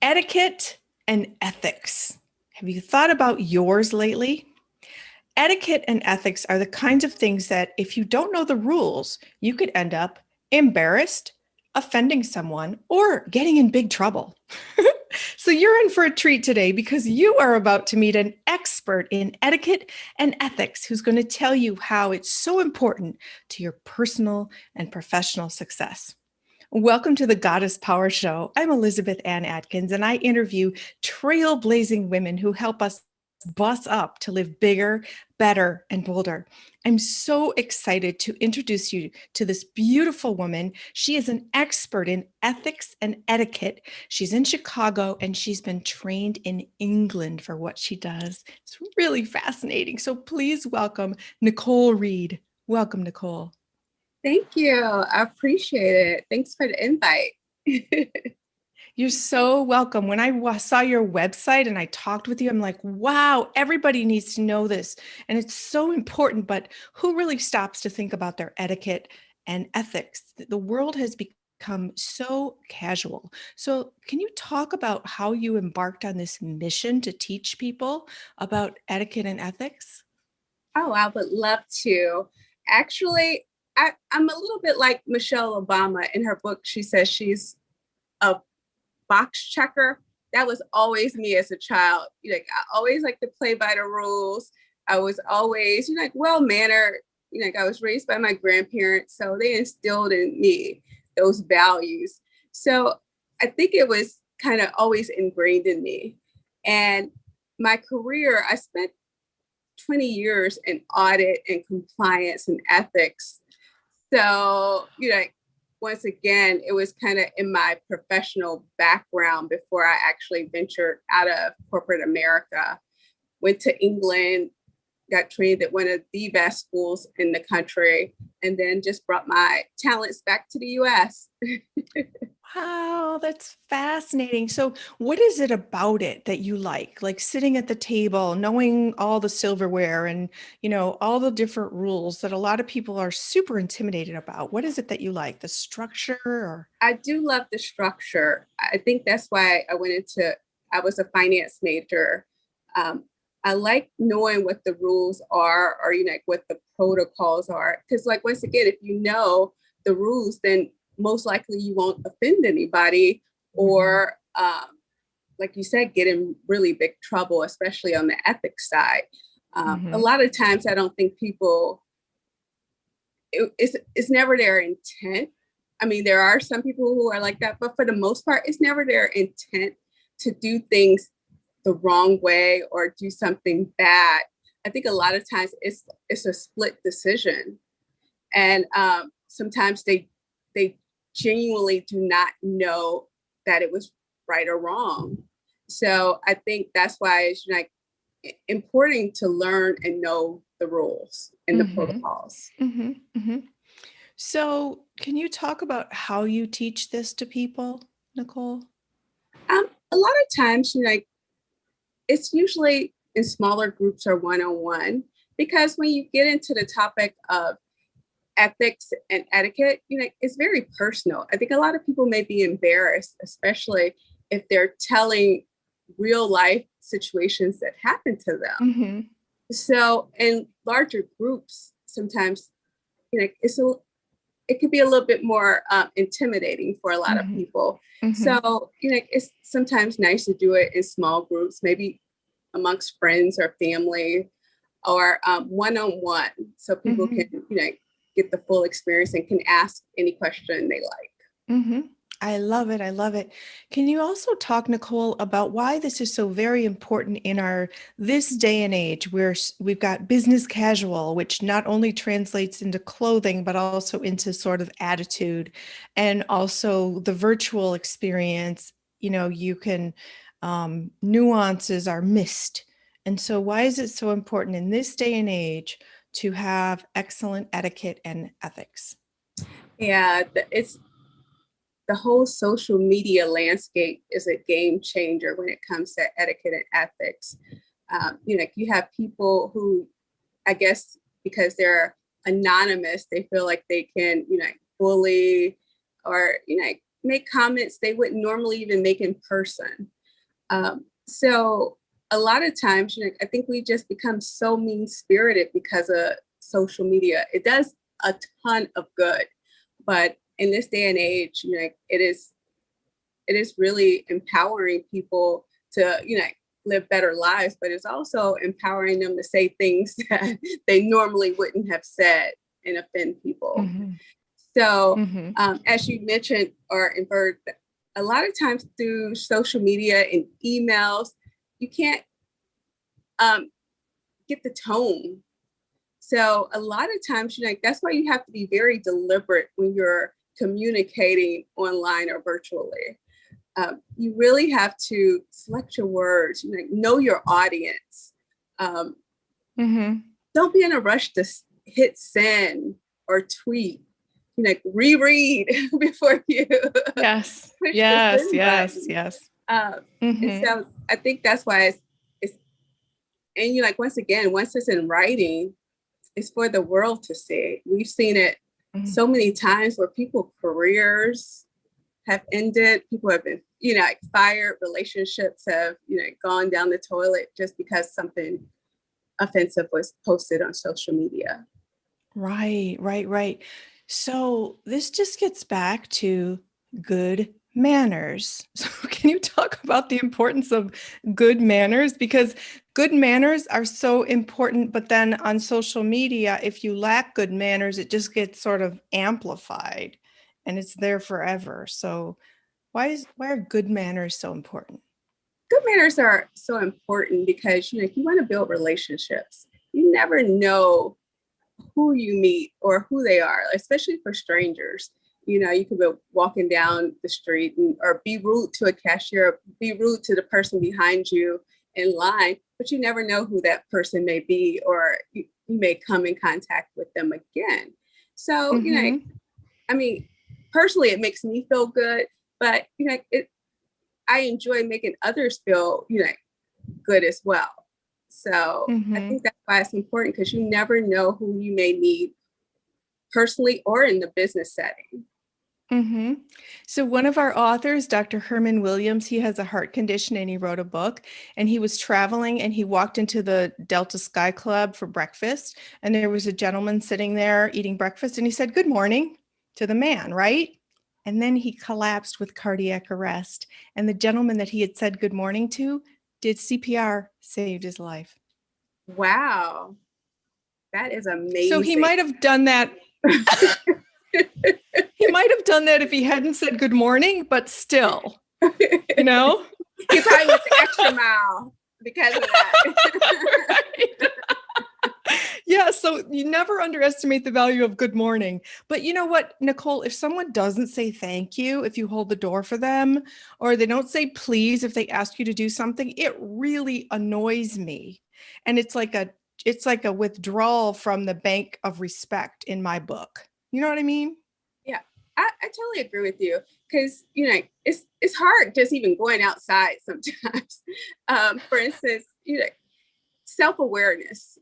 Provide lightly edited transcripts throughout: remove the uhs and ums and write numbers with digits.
Etiquette and ethics. Have you thought about yours lately? Etiquette and ethics are the kinds of things that if you don't know the rules, you could end up embarrassed, offending someone, or getting in big trouble. So you're in for a treat today because you are about to meet an expert in etiquette and ethics who's going to tell you how it's so important to your personal and professional success. Welcome to the Goddess Power Show. I'm Elizabeth Ann Atkins, and I interview trailblazing women who help us boss up to live bigger, better, and bolder. I'm so excited to introduce you to this beautiful woman. She is an expert in ethics and etiquette. She's in Chicago, and she's been trained in England for what she does. It's really fascinating. So please welcome Nicole Reed. Welcome, Nicole. Thank you. I appreciate it. Thanks for the invite. You're so welcome. When I saw your website and I talked with you, I'm like, wow, everybody needs to know this. And it's so important. But who really stops to think about their etiquette and ethics? The world has become so casual. So, can you talk about how you embarked on this mission to teach people about etiquette and ethics? Oh, I would love to. Actually, I'm a little bit like Michelle Obama. In her book, she says she's a box checker. That was always me as a child. I always like to play by the rules. I was always, like well mannered. I was raised by my grandparents, so they instilled in me those values. So I think it was kind of always ingrained in me. And my career, I spent 20 years in audit and compliance and ethics. So, once again, it was kind of in my professional background before I actually ventured out of corporate America. Went to England, got trained at one of the best schools in the country, and then just brought my talents back to the US. Wow, that's fascinating. So, what is it about it that you like? Like sitting at the table, knowing all the silverware and, all the different rules that a lot of people are super intimidated about. What is it that you like? The structure or I do love the structure. I think that's why I was a finance major. Um, I like knowing what the rules are or, like what the protocols are. Because like, once again, if you know the rules, then most likely you won't offend anybody or, like you said, get in really big trouble, especially on the ethics side. A Mhm. lot of times I don't think people, it's never their intent. I mean, there are some people who are like that, but for the most part, it's never their intent to do things the wrong way or do something bad. I think a lot of times it's a split decision, and sometimes they genuinely do not know that it was right or wrong. So I think that's why it's like important to learn and know the rules and the Mhm. protocols. Mhm. Mhm. So, can you talk about how you teach this to people, Nicole? A lot of times, it's usually in smaller groups or one-on-one, because when you get into the topic of ethics and etiquette, it's very personal. I think a lot of people may be embarrassed, especially if they're telling real life situations that happen to them. Mhm. So in larger groups, sometimes it could be a little bit more intimidating for a lot of Mhm. people. Mhm. So it's sometimes nice to do it in small groups, maybe amongst friends or family, or one-on-one, so people can Mhm. get the full experience and can ask any question they like. Hmm. I love it. I love it. Can you also talk, Nicole, about why this is so very important in our this day and age where we've got business casual, which not only translates into clothing, but also into sort of attitude and also the virtual experience, you can nuances are missed. And so why is it so important in this day and age to have excellent etiquette and ethics? Yeah, it's the whole social media landscape is a game changer when it comes to etiquette and ethics. You have people who, I guess, because they're anonymous, they feel like they can, bully or, make comments they wouldn't normally even make in person. So a lot of times, I think we just become so mean-spirited because of social media. It does a ton of good, but in this day and age, it is really empowering people to, live better lives, but it's also empowering them to say things that they normally wouldn't have said and offend people. Mm-hmm. So, Mm-hmm. as you mentioned or inferred, a lot of times through social media and emails, you can't get the tone. So a lot of times, that's why you have to be very deliberate when you're communicating online or virtually. You really have to select your words, know your audience. Mm-hmm. Don't be in a rush to hit send or tweet. Reread before you Yes. push the Yes. send Yes. button. Yes. And Mm-hmm. so I think that's why it's and once again, once it's in writing, it's for the world to see. We've seen it Mm-hmm. so many times where people's careers have ended, people have been, fired, relationships have, gone down the toilet just because something offensive was posted on social media. Right, right, right. So this just gets back to good manners. So can you talk about the importance of good manners? Because good manners are so important, but then on social media, if you lack good manners, it just gets sort of amplified and it's there forever. So why are good manners so important? Good manners are so important because, if you want to build relationships, you never know who you meet or who they are, especially for strangers. You could be walking down the street or be rude to a cashier, be rude to the person behind you in line, but you never know who that person may be, or you may come in contact with them again. So, Mm-hmm. I mean, personally, it makes me feel good, but, I enjoy making others feel, good as well. So I Mm-hmm. think that's why it's important, because you never know who you may meet personally or in the business setting. Mm-hmm. So one of our authors, Dr. Herman Williams, he has a heart condition and he wrote a book, and he was traveling and he walked into the Delta Sky Club for breakfast, and there was a gentleman sitting there eating breakfast, and he said, "Good morning" to the man, right? And then he collapsed with cardiac arrest, and the gentleman that he had said good morning to did CPR, saved his life. Wow, that is So he amazing. might have done that. He might have done that if he hadn't said good morning, but still, you know? He probably went the extra mile because of that. Right. Yeah, so you never underestimate the value of good morning. But you know what, Nicole, if someone doesn't say thank you, if you hold the door for them, or they don't say please if they ask you to do something, it really annoys me. And it's like a withdrawal from the bank of respect in my book. You know what I mean? Yeah, I totally agree with you, because it's hard just even going outside sometimes. For instance, self-awareness.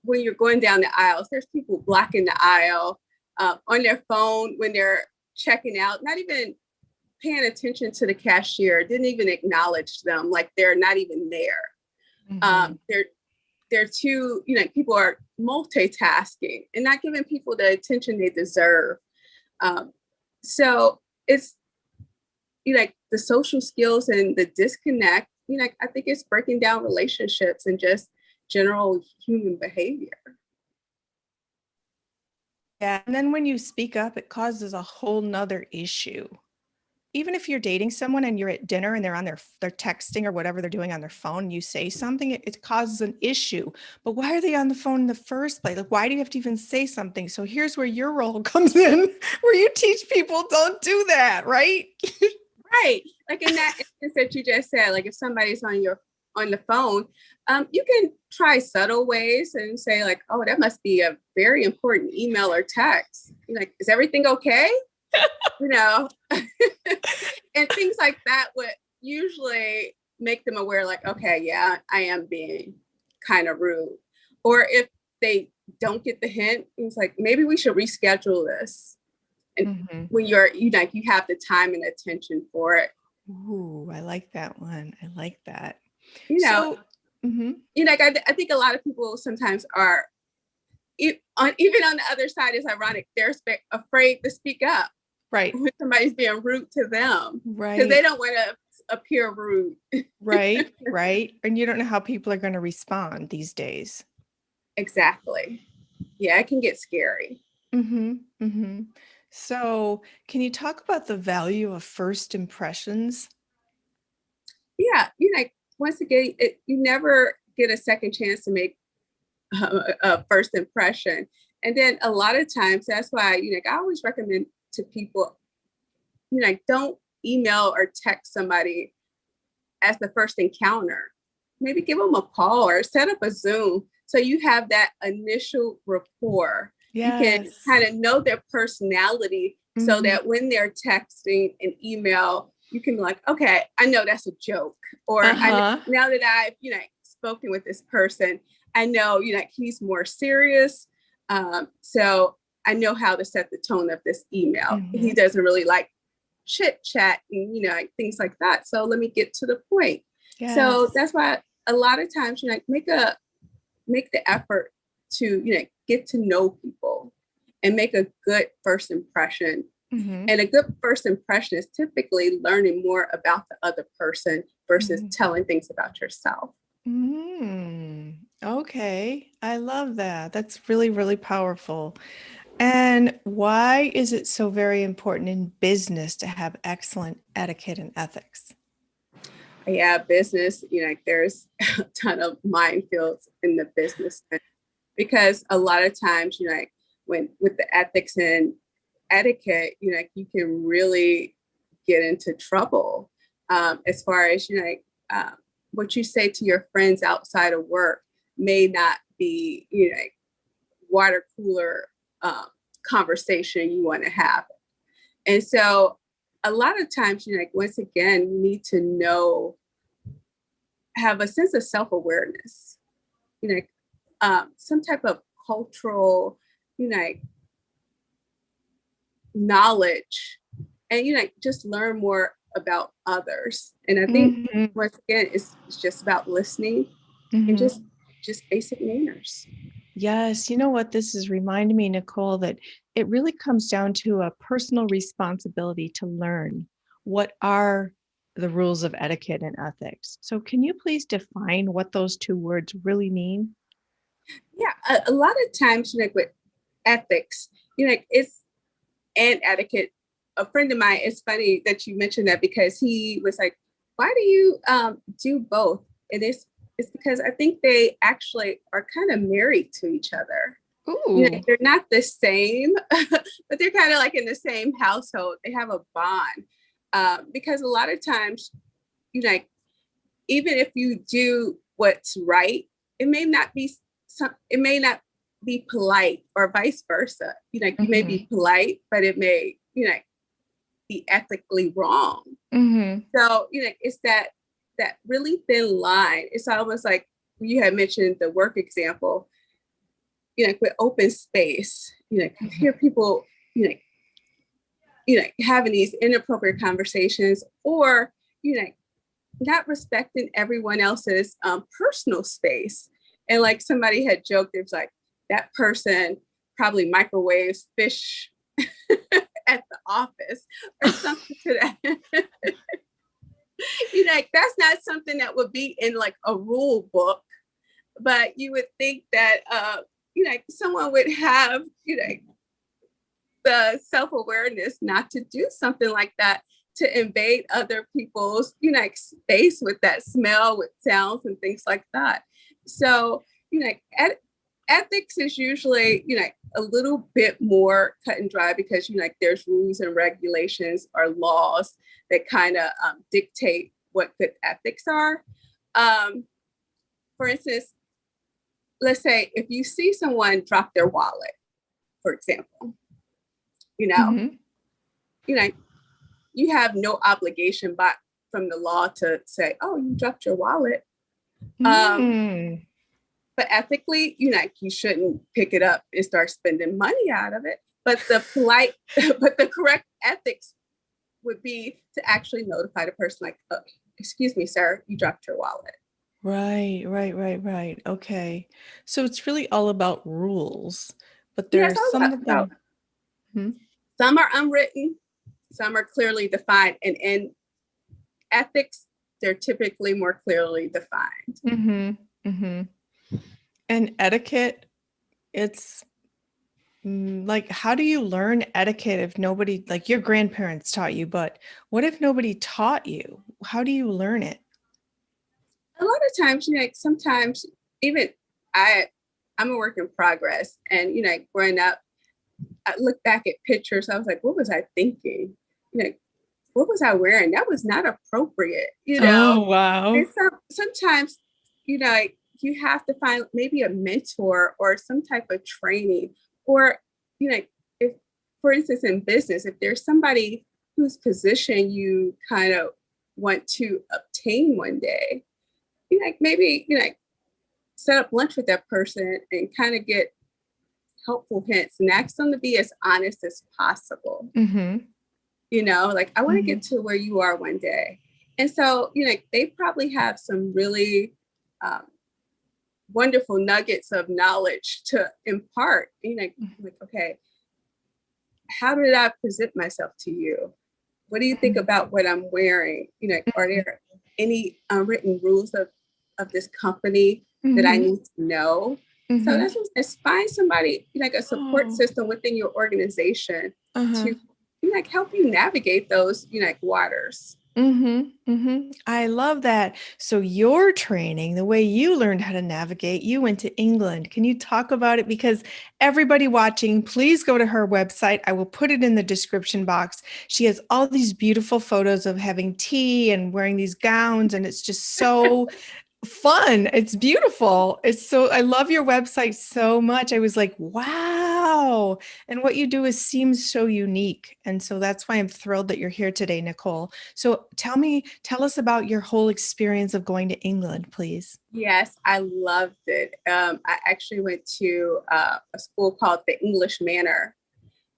When you're going down the aisles, there's people blocking the aisle on their phone when they're checking out, not even paying attention to the cashier, didn't even acknowledge them, like they're not even there. Mm-hmm. They're too, people are multitasking and not giving people the attention they deserve. So it's the social skills and the disconnect. I think it's breaking down relationships and just general human behavior. Yeah. And then when you speak up, it causes a whole nother issue. Even if you're dating someone and you're at dinner and they're texting or whatever they're doing on their phone, and you say something, it causes an issue. But why are they on the phone in the first place? Like, why do you have to even say something? So here's where your role comes in, where you teach people don't do that, right? Right. Like in that instance that you just said, like if somebody's on the phone, you can try subtle ways and say like, oh, that must be a very important email or text. You're like, is everything okay? And things like that would usually make them aware, like, okay, yeah, I am being kind of rude. Or if they don't get the hint, it's like, maybe we should reschedule this. And when you're, you know, you have the time and attention for it. Ooh, I like that one. I like that. You know, So, mm-hmm. you know, I think a lot of people sometimes are, even on the other side, is ironic. They're afraid to speak up. Right. When somebody's being rude to them. Right. Because they don't want to appear rude. Right. Right. And you don't know how people are going to respond these days. Exactly. Yeah, it can get scary. Mm-hmm. Mm-hmm. So, can you talk about the value of first impressions? Yeah, you know, once again, you never get a second chance to make a first impression. And then a lot of times, that's why, you know, I always recommend to people, you know, don't email or text somebody as the first encounter. Maybe give them a call or set up a Zoom so you have that initial rapport. Yes. You can kind of know their personality so that when they're texting an email, you can be like, okay, I know that's a joke. Or now that I've, you know, spoken with this person, I know, you know, he's more serious. So I know how to set the tone of this email. He doesn't really like chit chat and, you know, like things like that. So let me get to the point. Yes. So that's why a lot of times, you know, make the effort to, you know, get to know people and make a good first impression. And a good first impression is typically learning more about the other person versus telling things about yourself. Okay. I love that. That's really, really powerful. And why is it so very important in business to have excellent etiquette and ethics? Yeah, business, you know, there's a ton of minefields in the business because a lot of times, you know, when with the ethics and etiquette, you know, you can really get into trouble as far as, you know, what you say to your friends outside of work may not be, you know, water cooler conversation you want to have. And so a lot of times, you know, like, once again, you need to have a sense of self-awareness, you know, some type of cultural, you know, knowledge, and, you know, just learn more about others. And I think once again, it's just about listening and just basic manners. Yes, you know what this is reminding me, Nicole, that it really comes down to a personal responsibility to learn what are the rules of etiquette and ethics. So can you please define what those two words really mean? Yeah, a lot of times, you know, with ethics, you know, it's and etiquette. A friend of mine, it's funny that you mentioned that because he was like, why do you do both? And it's because I think they actually are kind of married to each other. Ooh. You know, they're not the same, but they're kind of like in the same household. They have a bond because a lot of times, you know, even if you do what's right, it may not be polite, or vice versa. You know, you may be polite, but it may, you know, be ethically wrong. So, you know, it's that really thin line. It's almost like you had mentioned the work example, you know, with open space, you know, you hear people, you know, having these inappropriate conversations, or, you know, not respecting everyone else's personal space. And like somebody had joked, it was like, that person probably microwaves fish at the office or something to that. You know, that's not something that would be in like a rule book, but you would think that, you know, someone would have, you know, the self-awareness not to do something like that, to invade other people's, you know, space with that smell, with sounds and things like that. So, you know, ethics is usually, you know, a little bit more cut and dry because, you know, like there's rules and regulations or laws that kind of dictate what good ethics are. For instance, let's say if you see someone drop their wallet, for example, you know, you have no obligation from the law to say, oh, you dropped your wallet. But ethically, you know, you shouldn't pick it up and start spending money out of it. But the polite, but the correct ethics would be to actually notify the person, like, oh, excuse me, sir, you dropped your wallet. Right. Okay. So it's really all about rules, but Yes, there's some of them. Hmm? some are unwritten, some are clearly defined, and in ethics, they're typically more clearly defined. And etiquette, it's like, how do you learn etiquette if nobody, like your grandparents taught you, but what if nobody taught you? How do you learn it? A lot of times, like sometimes even I, I'm a work in progress, and growing up, I look back at pictures. I was like, what was I thinking? You know, what was I wearing? That was not appropriate. Oh, wow. And so sometimes, you have to find maybe a mentor or some type of training, or if, for instance, in business, if there's somebody whose position you kind of want to obtain one day, maybe set up lunch with that person and kind of get helpful hints and ask them to be as honest as possible. Like, I want to get to where you are one day. And so, they probably have some really wonderful nuggets of knowledge to impart. Like, okay, how did I present myself to you? What do you think about what I'm wearing? Are there any unwritten rules of this company that I need to know? So that's what, is find somebody, like a support system within your organization to help you navigate those, waters. I love that. So your training, the way you learned how to navigate, you went to England. Can you talk about it? Because everybody watching, please go to her website. I will put it in the description box. She has all these beautiful photos of having tea and wearing these gowns, and it's just so fun. It's beautiful. I love your website so much. I was like, wow. And what you do seems so unique. And so that's why I'm thrilled that you're here today, Nicole. So tell us about your whole experience of going to England, please. Yes, I loved it. I actually went to a school called the English Manor,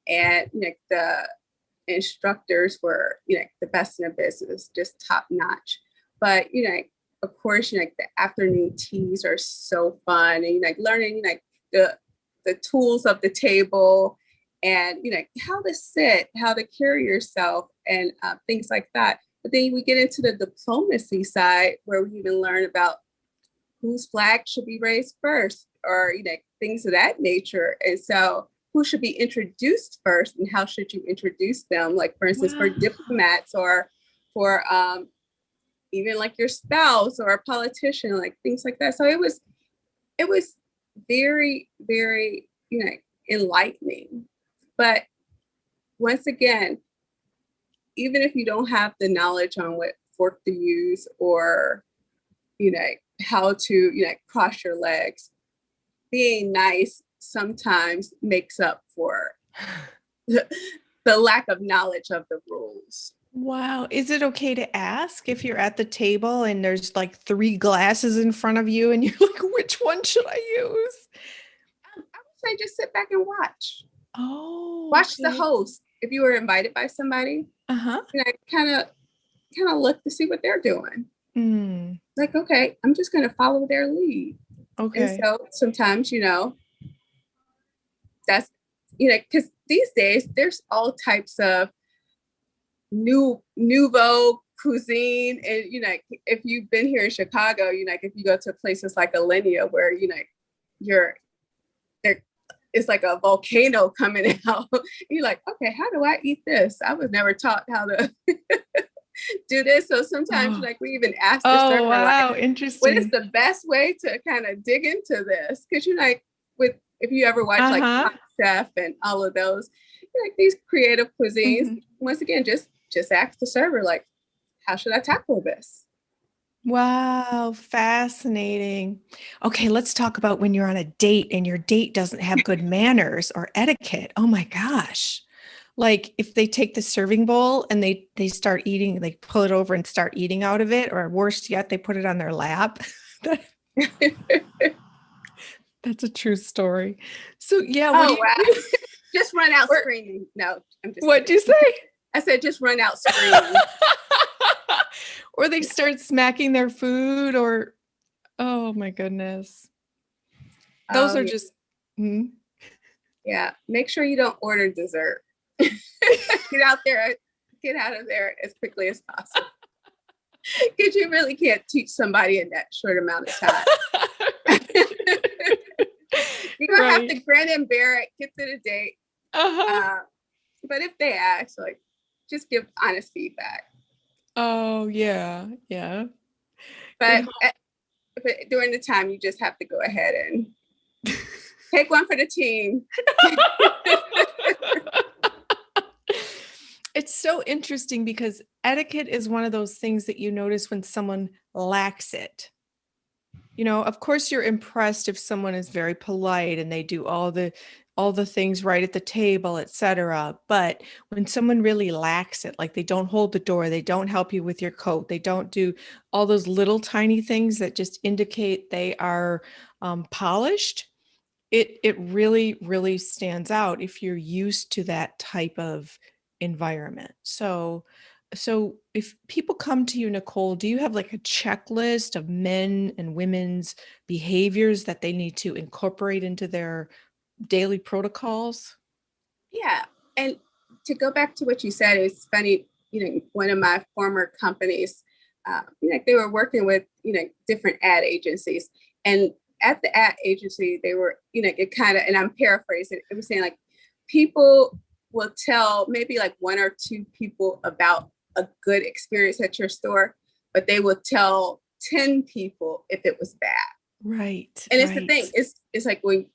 and the instructors were the best in the business, just top notch. But of course, the afternoon teas are so fun, and learning the tools of the table, and how to sit, how to carry yourself, and things like that. But then we get into the diplomacy side, where we even learn about whose flag should be raised first, or things of that nature. And so, who should be introduced first, and how should you introduce them? Like, for instance, for diplomats, or for even like your spouse or a politician, like things like that. So it was very, very, enlightening. But once again, even if you don't have the knowledge on what fork to use, or, how to, cross your legs, being nice sometimes makes up for the lack of knowledge of the rules. Wow. Is it okay to ask if you're at the table and there's like 3 glasses in front of you and you're like, which one should I use? I would say just sit back and watch. Oh, Watch okay. the host. If you were invited by somebody, kind of look to see what they're doing. Like, okay, I'm just going to follow their lead. Okay. And so sometimes, that's, because these days there's all types of nouveau cuisine, and if you've been here in Chicago, if you go to places like Alinea, where you're there, it's like a volcano coming out. You're like, okay, how do I eat this? I was never taught how to do this. So sometimes we even ask the server, wow, like, interesting. what is the best way to kind of dig into this? Because if you ever watch like Top Chef and all of those, these creative cuisines, once again, just ask the server, like, how should I tackle this? Wow, fascinating. Okay, let's talk about when you're on a date and your date doesn't have good manners or etiquette. Oh my gosh. Like, if they take the serving bowl and they start eating, they pull it over and start eating out of it, or worse yet, they put it on their lap. That's a true story. So yeah, what do you do? Just run out Or, screaming. No, I'm just what'd kidding. you say? I said just run out screaming. Or they start smacking their food, or, oh my goodness. Those Oh are yeah. just, hmm. Yeah. Make sure you don't order dessert. Get out there, get out of there as quickly as possible. Because you really can't teach somebody in that short amount of time. You're gonna have to grin and bear it, get to the date. But if they ask, like, just give honest feedback. Oh yeah, yeah. But during the time, you just have to go ahead and take one for the team. It's so interesting because etiquette is one of those things that you notice when someone lacks it. You know, of course you're impressed if someone is very polite and they do all the things right at the table, etc. But when someone really lacks it, like they don't hold the door, they don't help you with your coat, they don't do all those little tiny things that just indicate they are polished, it really, really stands out if you're used to that type of environment. So if people come to you, Nicole, do you have like a checklist of men and women's behaviors that they need to incorporate into their daily protocols? Yeah. And to go back to what you said, it's funny, one of my former companies, they were working with, different ad agencies. And at the ad agency, they were, it kind of, and I'm paraphrasing, it was saying like, people will tell maybe like one or two people about a good experience at your store, but they will tell 10 people if it was bad. Right. And it's the thing, it's like when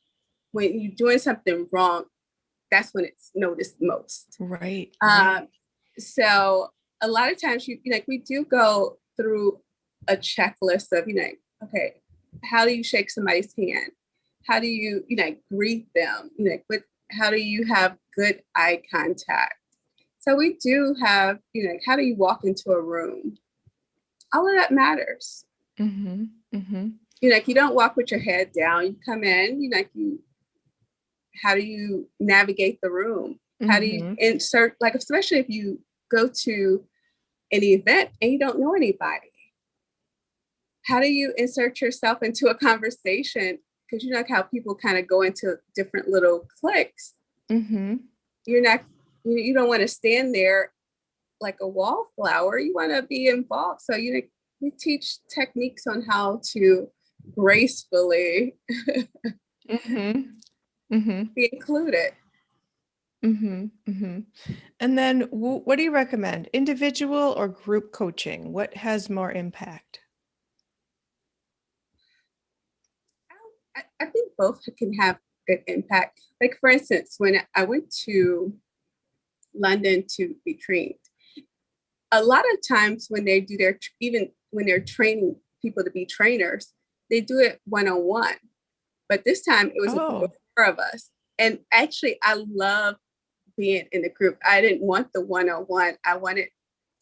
you're doing something wrong, that's when it's noticed most. Right. So a lot of times we do go through a checklist of, okay, how do you shake somebody's hand? How do you, greet them? How do you have good eye contact? So we do have, how do you walk into a room? All of that matters. Mm-hmm. Mm-hmm. You don't walk with your head down. You come in, how do you navigate the room? How do you insert, like, especially if you go to an event and you don't know anybody? How do you insert yourself into a conversation? Because you know how people kind of go into different little cliques. Mm-hmm. You don't want to stand there like a wallflower. You want to be involved. So we teach techniques on how to gracefully be included. And then what do you recommend? Individual or group coaching? What has more impact? I think both can have good impact. Like, for instance, when I went to London to be trained, a lot of times when they do even when they're training people to be trainers, they do it one-on-one. But this time it was a group of 4 of us. And actually, I love being in the group. I didn't want the one-on-one. I wanted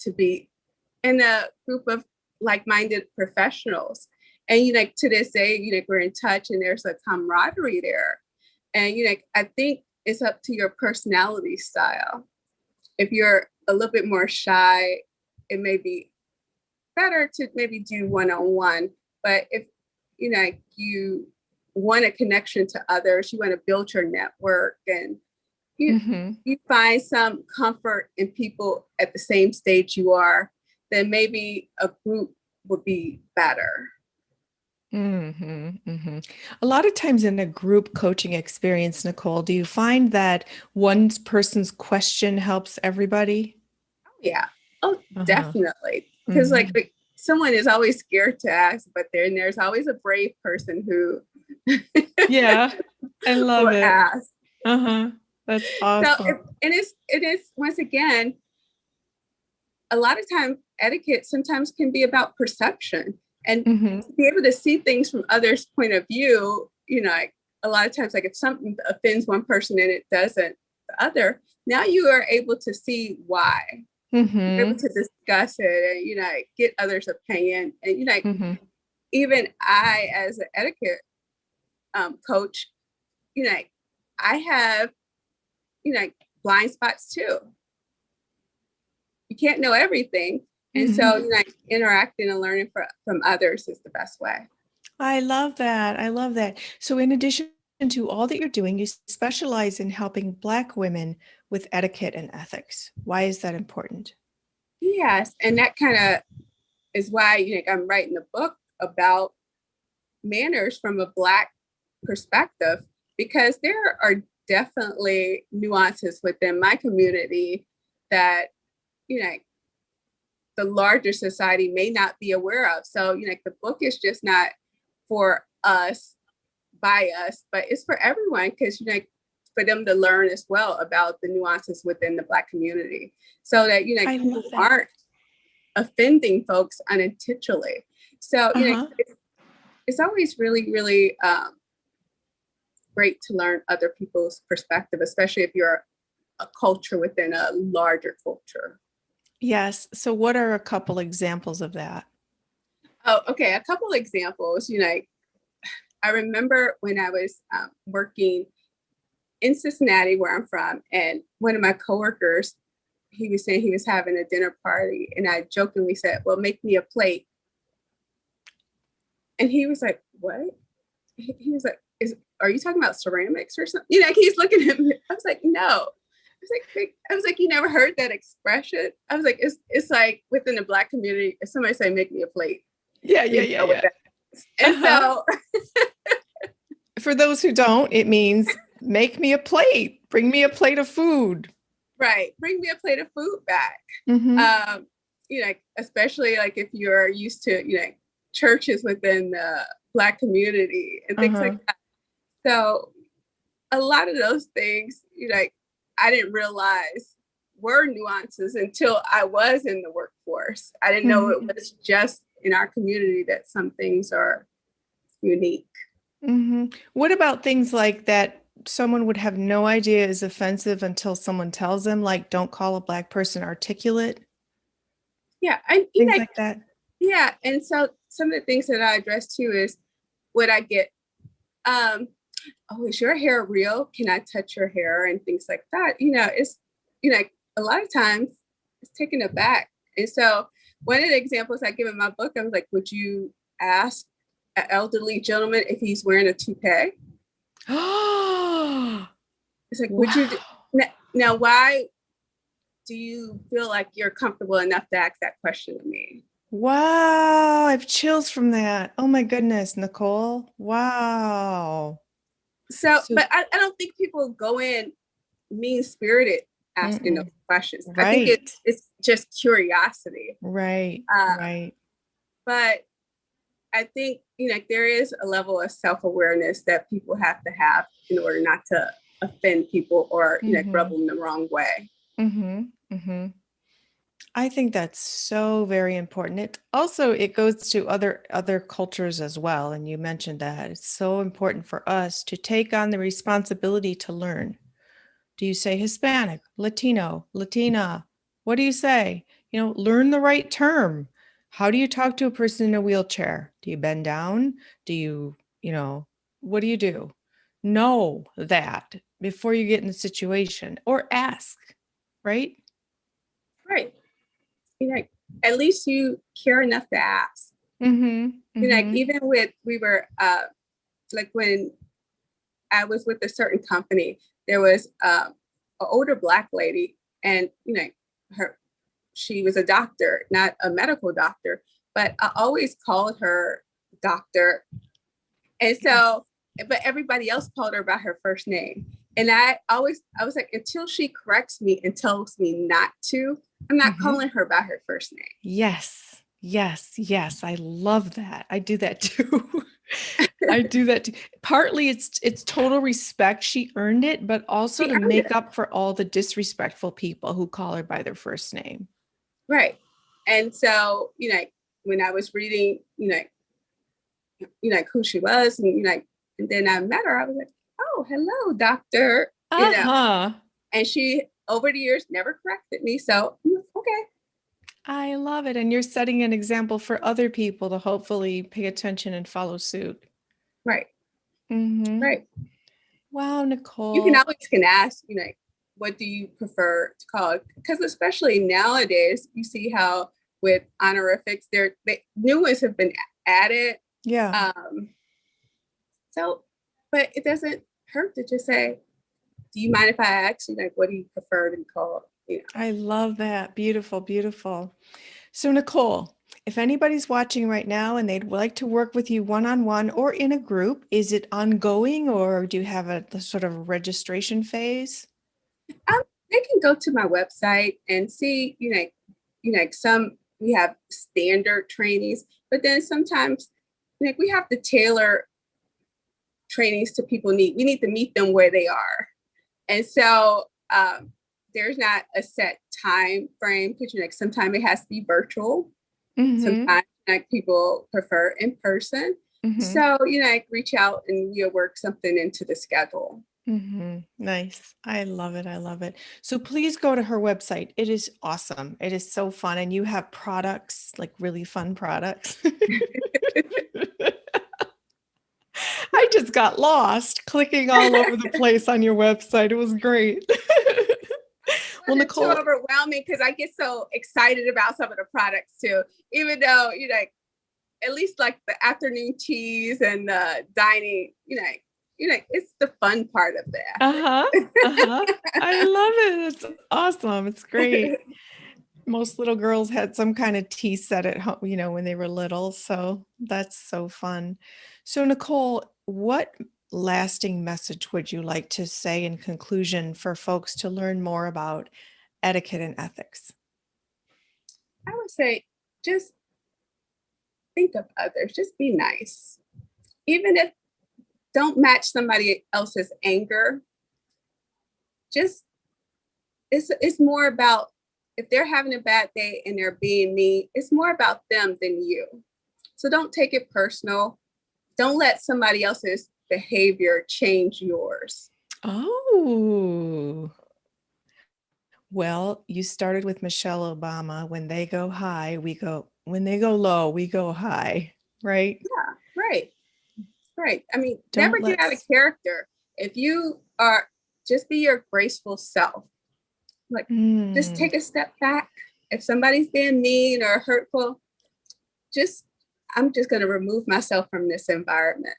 to be in a group of like-minded professionals. And to this day, we're in touch and there's a camaraderie there. And I think it's up to your personality style. If you're a little bit more shy, it may be better to maybe do one-on-one. But if you want a connection to others, you want to build your network, and you find some comfort in people at the same stage you are, then maybe a group would be better. A lot of times in a group coaching experience, Nicole, do you find that one person's question helps everybody? Yeah. Oh, definitely. Because like someone is always scared to ask, but then there's always a brave person who yeah, I love it. Ask. That's awesome. So it is once again, a lot of time etiquette sometimes can be about perception, and to be able to see things from others' point of view. A lot of times, like if something offends one person and it doesn't the other, now you are able to see why. You're able to discuss it and get others' opinion, and even I, as an etiquette coach, I have blind spots too. You can't know everything. And so, interacting and learning from others is the best way. I love that. I love that. So in addition to all that you're doing, you specialize in helping Black women with etiquette and ethics. Why is that important? Yes. And that kind of is why, I'm writing a book about manners from a Black perspective, because there are definitely nuances within my community that, the larger society may not be aware of. So, the book is just not for us, by us, but it's for everyone, because, for them to learn as well about the nuances within the Black community, so that, people aren't offending folks unintentionally. So, it's always really, really great to learn other people's perspective, especially if you're a culture within a larger culture. Yes. So what are a couple examples of that? Oh, okay. A couple examples, I remember when I was working in Cincinnati, where I'm from, and one of my coworkers, he was saying he was having a dinner party, and I jokingly said, well, make me a plate. And he was like, what? He was like, are you talking about ceramics or something? He's looking at me. I was like, no. I was like, you never heard that expression? I was like, it's like within the Black community, if somebody say, make me a plate. Yeah. And so for those who don't, it means make me a plate, bring me a plate of food. Right. Bring me a plate of food back. Especially like if you're used to, churches within the Black community and things like that. So a lot of those things, I didn't realize were nuances until I was in the workforce. I didn't know it was just in our community that some things are unique. What about things like that someone would have no idea is offensive until someone tells them, like, don't call a Black person articulate? Yeah. And things like that. Yeah. And so some of the things that I address too is what I get, oh, is your hair real? Can I touch your hair? And things like that. It's, a lot of times it's taken aback. And so one of the examples I give in my book, I was like, would you ask an elderly gentleman if he's wearing a toupee? It's like, would you, now, why do you feel like you're comfortable enough to ask that question to me? Wow, I have chills from that. Oh my goodness, Nicole. Wow. So but I don't think people go in mean-spirited asking those questions. Right. I think it's just curiosity. Right. But I think, there is a level of self-awareness that people have to have in order not to offend people or, rub them the wrong way. I think that's so very important. It goes to other cultures as well. And you mentioned that it's so important for us to take on the responsibility to learn. Do you say Hispanic, Latino, Latina? What do you say? Learn the right term. How do you talk to a person in a wheelchair? Do you bend down? Do you, what do you do? Know that before you get in the situation, or ask, right? Right. At least you care enough to ask. Even we were like when I was with a certain company, there was an older Black lady, and she was a doctor, not a medical doctor, but I always called her doctor. And so, but everybody else called her by her first name. And I was like, until she corrects me and tells me not to, I'm not calling her by her first name. Yes. I love that. I do that too. Partly it's total respect. She earned it, but also to make up for all the disrespectful people who call her by their first name. Right. And so, when I was reading, who she was, and then I met her, I was like, oh, hello, doctor. And she, over the years, never corrected me. So, okay. I love it. And you're setting an example for other people to hopefully pay attention and follow suit. Right. Right. Wow, Nicole. You can always ask, what do you prefer to call it? Because especially nowadays, you see how with honorifics, new ones have been added. Yeah. So, but it doesn't hurt to just say, do you mind if I ask you, like, what do you prefer to be called? You know? I love that. Beautiful, beautiful. So, Nicole, if anybody's watching right now and they'd like to work with you one-on-one or in a group, is it ongoing or do you have a sort of registration phase? They can go to my website and see, some we have standard trainings, but then sometimes like we have to tailor trainings to people need. We need to meet them where they are. And so there's not a set time frame because sometimes it has to be virtual. Sometimes people prefer in person. So, reach out and we'll work something into the schedule. Nice. I love it. I love it. So please go to her website. It is awesome. It is so fun. And you have products, like really fun products. I just got lost clicking all over the place on your website. It was great. Well, Nicole, too overwhelming because I get so excited about some of the products too, even though, at least like the afternoon teas and the dining, it's the fun part of that. I love it. It's awesome. It's great. Most little girls had some kind of tea set at home, when they were little. So that's so fun. So Nicole, what lasting message would you like to say in conclusion for folks to learn more about etiquette and ethics? I would say just think of others, just be nice. Even if don't match somebody else's anger, just it's more about if they're having a bad day and they're being mean, it's more about them than you. So don't take it personal. Don't let somebody else's behavior change yours. Oh, well, you started with Michelle Obama. When they go high, we go, when they go low, we go high, right? Yeah, right. Right. I mean, never get out of character. If you are, just be your graceful self. Like, just take a step back. If somebody's being mean or hurtful, I'm just going to remove myself from this environment,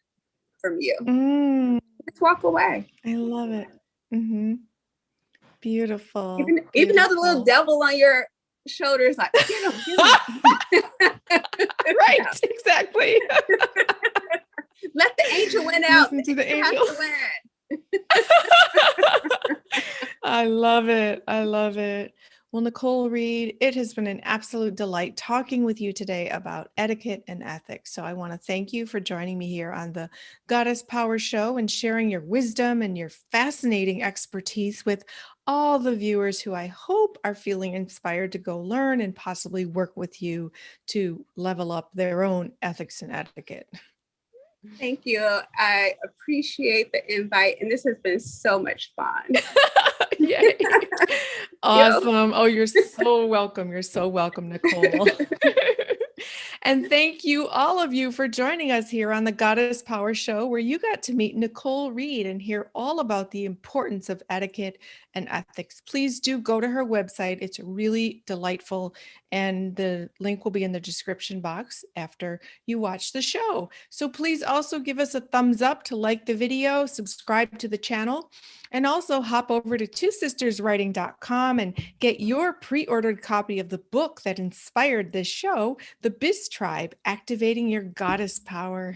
from you. Just walk away. I love it. Beautiful. Even though the little devil on your shoulder is like, get him. Right, exactly. Let the angel win out. Listen to the angel. I love it. I love it. Well, Nicole Reed, it has been an absolute delight talking with you today about etiquette and ethics. So I want to thank you for joining me here on the Goddess Power Show and sharing your wisdom and your fascinating expertise with all the viewers who I hope are feeling inspired to go learn and possibly work with you to level up their own ethics and etiquette. Thank you. I appreciate the invite, and this has been so much fun. Yay. Awesome. Oh, you're so welcome. You're so welcome, Nicole. And thank you, all of you, for joining us here on the Goddess Power Show, where you got to meet Nicole Reed and hear all about the importance of etiquette and ethics. Please do go to her website. It's really delightful. And the link will be in the description box after you watch the show. So please also give us a thumbs up to like the video, subscribe to the channel, and also hop over to twosisterswriting.com and get your pre-ordered copy of the book that inspired this show, The BISS TRIBE, Activating Your Goddess Power.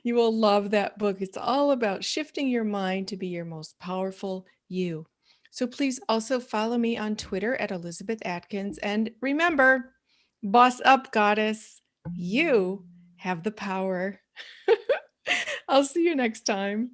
You will love that book. It's all about shifting your mind to be your most powerful you. So please also follow me on Twitter at Elizabeth Atkins. And remember, boss up, goddess. You have the power. I'll see you next time.